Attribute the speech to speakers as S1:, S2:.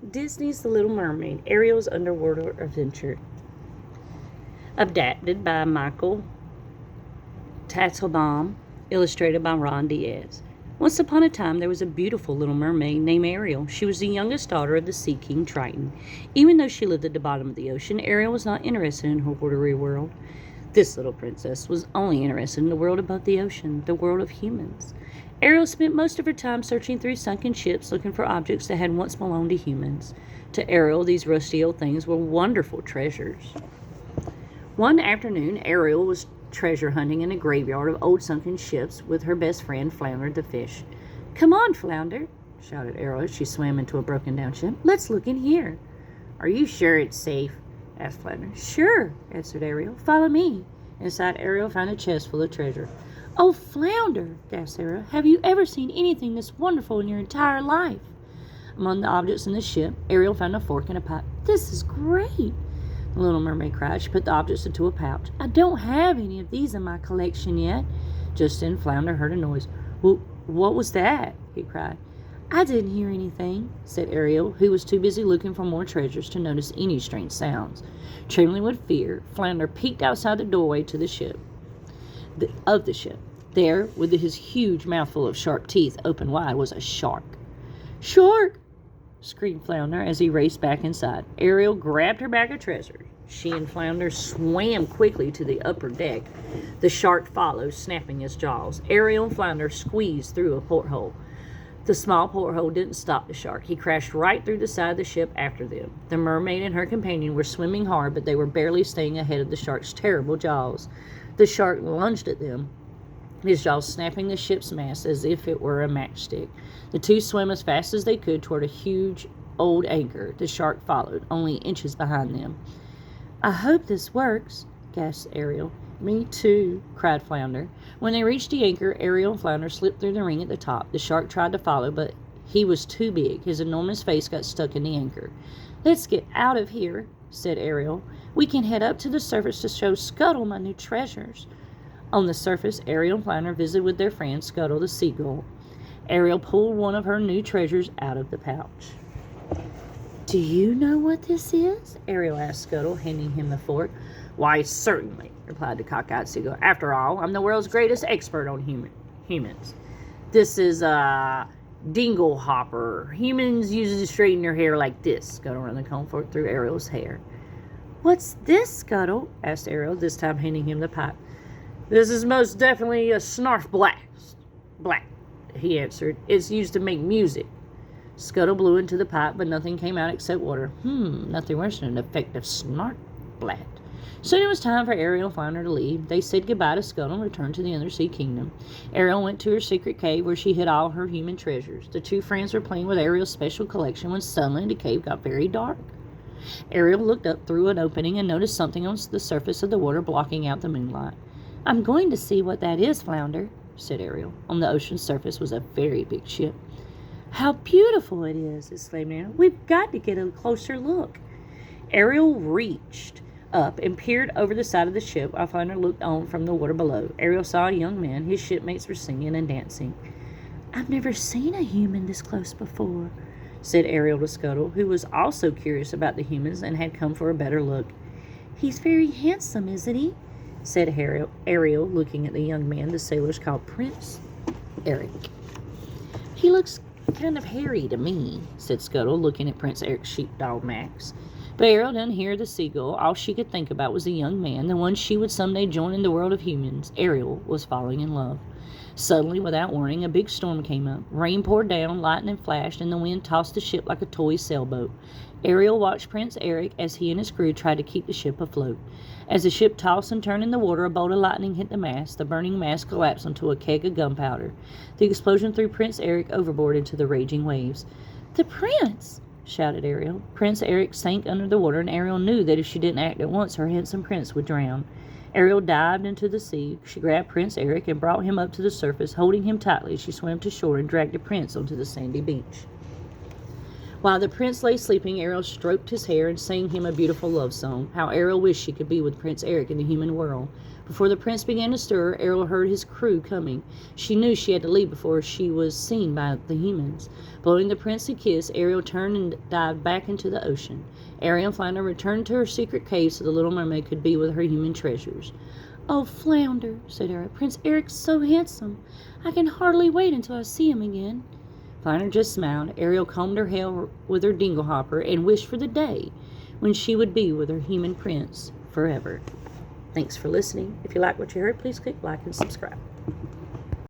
S1: Disney's The Little Mermaid, Ariel's Underwater Adventure. Adapted by Michael Teitelbaum, illustrated by Ron Diaz. Once upon a time, there was a beautiful little mermaid named Ariel. She was the youngest daughter of the Sea King Triton. Even though she lived at the bottom of the ocean, Ariel was not interested in her watery world. This little princess was only interested in the world above the ocean, the world of humans. Ariel spent most of her time searching through sunken ships looking for objects that had once belonged to humans. To Ariel, these rusty old things were wonderful treasures. One afternoon, Ariel was treasure hunting in a graveyard of old sunken ships with her best friend Flounder the fish. "Come on, Flounder," shouted Ariel as she swam into a broken down ship. "Let's look in here." "Are you sure it's safe?" asked Flounder. "Sure," answered Ariel. "Follow me." Inside, Ariel found a chest full of treasure. "Oh, Flounder," gasped Ariel, "have you ever seen anything this wonderful in your entire life?" Among the objects in the ship, Ariel found a fork and a pipe. "This is great," the little mermaid cried. She put the objects into a pouch. "I don't have any of these in my collection yet." Just then, Flounder heard a noise. "Well, what was that?" he cried. "I didn't hear anything," said Ariel, who was too busy looking for more treasures to notice any strange sounds. Trembling with fear, Flounder peeked outside the doorway to the ship. There, with his huge mouthful of sharp teeth open wide, was a shark. "Shark!" screamed Flounder as he raced back inside. Ariel grabbed her bag of treasure. She and Flounder swam quickly to the upper deck. The shark followed, snapping his jaws. Ariel and Flounder squeezed through a porthole. The small porthole didn't stop the shark. He crashed right through the side of the ship after them. The mermaid and her companion were swimming hard, but they were barely staying ahead of the shark's terrible jaws. The shark lunged at them, his jaws snapping the ship's mast as if it were a matchstick. The two swam as fast as they could toward a huge old anchor. The shark followed, only inches behind them. "I hope this works," gasped Ariel. "Me too," cried Flounder. When they reached the anchor, Ariel and Flounder slipped through the ring at the top. The shark tried to follow, but he was too big. His enormous face got stuck in the anchor. "Let's get out of here," said Ariel. "We can head up to the surface to show Scuttle my new treasures." On the surface, Ariel and Flounder visited with their friend Scuttle the seagull. Ariel pulled one of her new treasures out of the pouch. "Do you know what this is?" Ariel asked Scuttle, handing him the fork. "Why, certainly," replied the cockeyed seagull. "After all, I'm the world's greatest expert on humans. This is a dingle hopper. Humans use it to straighten their hair like this." Scuttle ran the comb fork through Ariel's hair. "What's this, Scuttle?" asked Ariel, this time handing him the pipe. "This is most definitely a snarf black," he answered. "It's used to make music." Scuttle blew into the pipe, but nothing came out except water. Nothing worse than an effective snarf black. Soon it was time for Ariel and Flounder to leave. They said goodbye to Scuttle and returned to the Undersea Kingdom. Ariel went to her secret cave where she hid all her human treasures. The two friends were playing with Ariel's special collection when suddenly the cave got very dark. Ariel looked up through an opening and noticed something on the surface of the water blocking out the moonlight. "I'm going to see what that is, Flounder," said Ariel. On the ocean's surface was a very big ship. "How beautiful it is!" exclaimed Ariel. "We've got to get a closer look." Ariel reached up and peered over the side of the ship while Flounder looked on from the water below. Ariel saw a young man. His shipmates were singing and dancing. "I've never seen a human this close before," said Ariel to Scuttle, who was also curious about the humans and had come for a better look. "He's very handsome, isn't he?" said Ariel, looking at the young man the sailors called Prince Eric. "He looks kind of hairy to me," said Scuttle, looking at Prince Eric's sheepdog Max. But Ariel didn't hear the seagull. All she could think about was the young man, the one she would someday join in the world of humans. Ariel was falling in love. Suddenly, without warning, a big storm came up. Rain poured down, lightning flashed, and the wind tossed the ship like a toy sailboat. Ariel watched Prince Eric as he and his crew tried to keep the ship afloat. As the ship tossed and turned in the water, a bolt of lightning hit the mast. The burning mast collapsed into a keg of gunpowder. The explosion threw Prince Eric overboard into the raging waves. "The prince!" shouted Ariel. Prince Eric sank under the water, and Ariel knew that if she didn't act at once, her handsome prince would drown. Ariel dived into the sea. She grabbed Prince Eric and brought him up to the surface. Holding him tightly, she swam to shore and dragged the prince onto the sandy beach. While the prince lay sleeping, Ariel stroked his hair and sang him a beautiful love song. How Ariel wished she could be with Prince Eric in the human world. Before the prince began to stir, Ariel heard his crew coming. She knew she had to leave before she was seen by the humans. Blowing the prince a kiss, Ariel turned and dived back into the ocean. Ariel and Flounder returned to her secret cave so the little mermaid could be with her human treasures. "Oh, Flounder," said Ariel, "Prince Eric's so handsome. I can hardly wait until I see him again." Flounder just smiled. Ariel combed her hair with her dinglehopper and wished for the day when she would be with her human prince forever. Thanks for listening. If you like what you heard, please click like and subscribe.